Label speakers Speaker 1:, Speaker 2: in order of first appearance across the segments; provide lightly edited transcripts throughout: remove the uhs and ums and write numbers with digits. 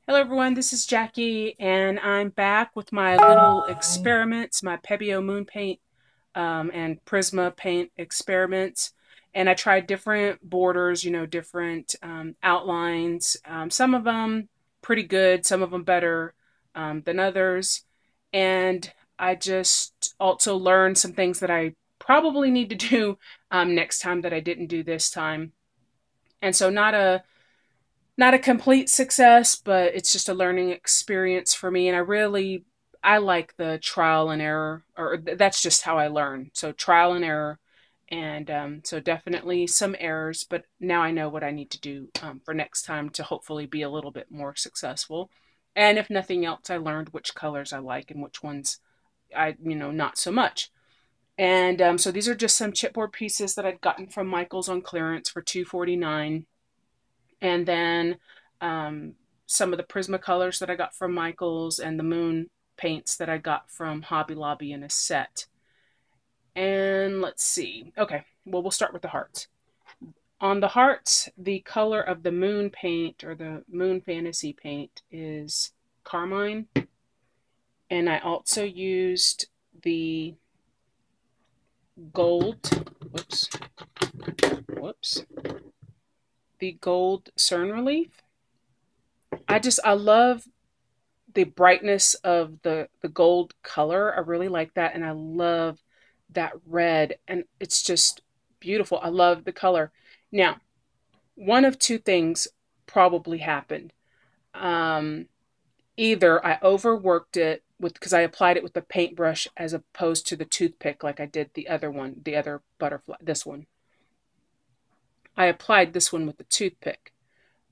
Speaker 1: Hello everyone, this is Jackie and I'm back with my little experiments, my Pebeo Moon Paint and Prisma paint experiments. And I tried different borders, different outlines. Some of them pretty good, some of them better than others. And I just also learned some things that I probably need to do next time that I didn't do this time. And so not a complete success, but it's just a learning experience for me. And I like the trial and error, or that's just how I learn. So trial and error. And so definitely some errors, but now I know what I need to do for next time to hopefully be a little bit more successful. And if nothing else, I learned which colors I like and which ones not so much. And so these are just some chipboard pieces that I'd gotten from Michael's on clearance for $2.49. And then um, some of the Prisma colors that I got from Michaels and the Moon paints that I got from Hobby Lobby in a set. And let's see. Okay, well, we'll start with the hearts. On the hearts, the color of the Moon paint or the Moon Fantasy paint is carmine. And I also used the gold, whoops, the gold Cern relief. I love the brightness of the gold color. I really like that, and I love that red, and it's just beautiful. I love the color. Now, one of two things probably happened. Um, Either I overworked it with because I applied it with the paintbrush as opposed to the toothpick like I did the other one, the other butterfly, this one. I applied this one with the toothpick.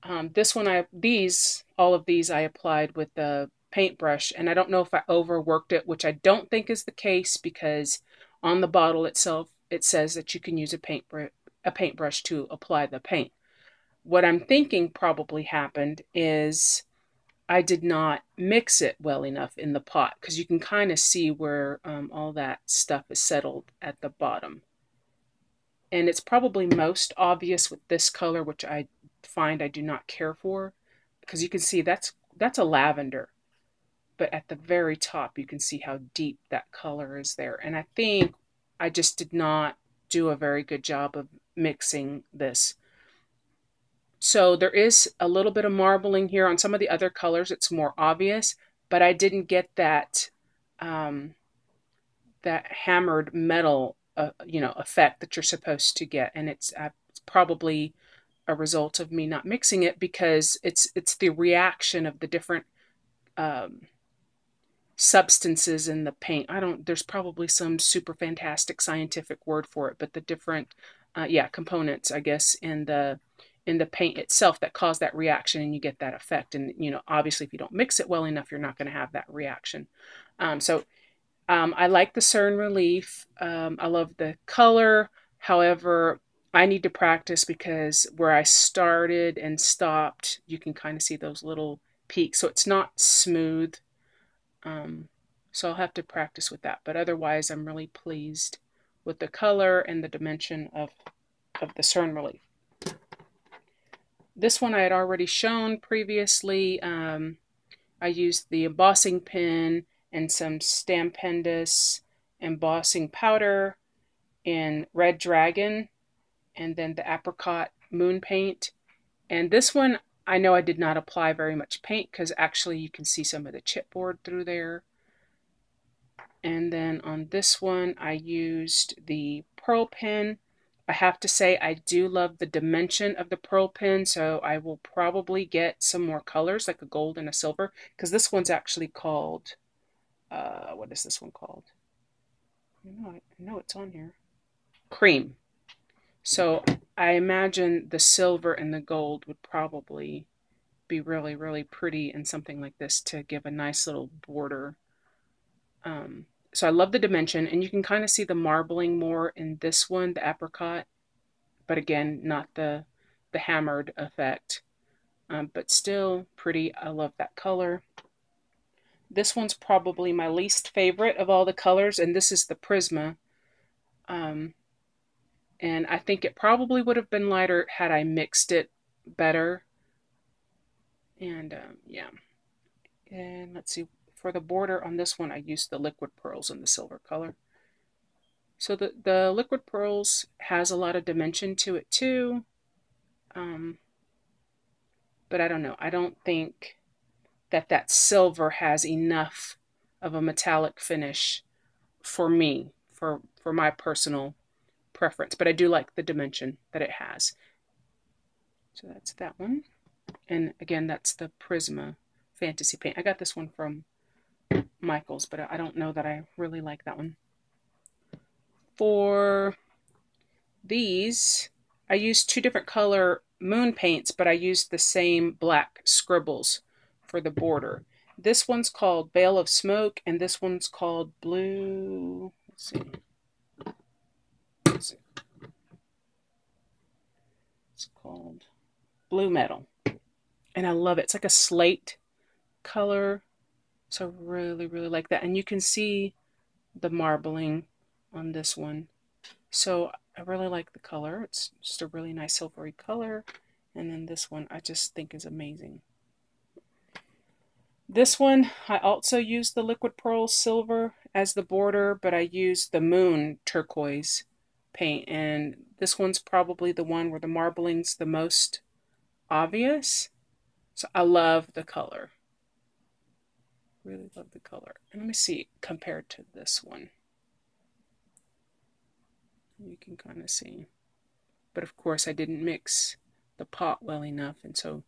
Speaker 1: All of these I applied with the paintbrush, and I don't know if I overworked it, which I don't think is the case because on the bottle itself, it says that you can use a paintbrush to apply the paint. What I'm thinking probably happened is I did not mix it well enough in the pot because you can kind of see where all that stuff is settled at the bottom. And it's probably most obvious with this color, which I find I do not care for, because you can see that's a lavender, but at the very top you can see how deep that color is there. And I think I just did not do a very good job of mixing this. So there is a little bit of marbling here. On some of the other colors it's more obvious, but I didn't get um, that hammered metal effect that you're supposed to get. And it's probably a result of me not mixing it because it's the reaction of the different um, substances in the paint. I don't. There's probably some super fantastic scientific word for it, but the different components, I guess, in the paint itself that cause that reaction, and you get that effect. And obviously, if you don't mix it well enough, you're not going to have that reaction. I like the Cern relief. I love the color. However, I need to practice because where I started and stopped, you can kind of see those little peaks. So it's not smooth. So I'll have to practice with that. But otherwise, I'm really pleased with the color and the dimension of the Cern relief. This one I had already shown previously. I used the embossing pen and some Stampendous embossing powder in Red Dragon, and then the Apricot Moon Paint. And this one, I know I did not apply very much paint because actually you can see some of the chipboard through there. And then on this one, I used the Pearl Pen. I have to say I do love the dimension of the Pearl Pen, so I will probably get some more colors, like a gold and a silver, because this one's actually called, what is this one called? I know it's on here. Cream. So I imagine the silver and the gold would probably be really, really pretty in something like this to give a nice little border. So I love the dimension, and you can kind of see the marbling more in this one, the apricot, but again, not the hammered effect, but still pretty. I love that color. This one's probably my least favorite of all the colors, and this is the Prisma. And I think it probably would have been lighter had I mixed it better. And yeah. And let's see, for the border on this one, I used the liquid pearls in the silver color. So the liquid pearls has a lot of dimension to it too. But I don't know. I don't think that silver has enough of a metallic finish for me, for my personal preference. But I do like the dimension that it has. So that's that one. And again, that's the Prisma Fantasy Paint. I got this one from Michael's, but I don't know that I really like that one. For these, I used two different color moon paints, but I used the same black scribbles for the border. This one's called Bale of Smoke, and this one's called Blue. Let's see. It's called Blue Metal. And I love it. It's like a slate color. So I really, really like that. And you can see the marbling on this one. So I really like the color. It's just a really nice silvery color. And then this one I just think is amazing. This one, I also used the liquid pearl silver as the border, but I used the moon turquoise paint. And this one's probably the one where the marbling's the most obvious. So I love the color. Really love the color. And let me see compared to this one. You can kind of see. But of course I didn't mix the pot well enough, and so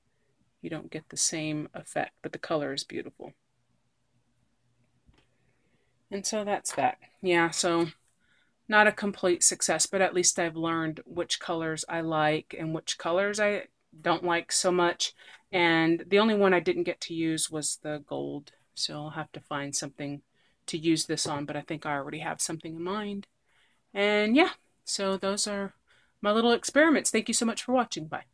Speaker 1: you don't get the same effect, but the color is beautiful. And so that's that. Yeah, so not a complete success, but at least I've learned which colors I like and which colors I don't like so much. And the only one I didn't get to use was the gold. So I'll have to find something to use this on, but I think I already have something in mind. And yeah, so those are my little experiments. Thank you so much for watching. Bye.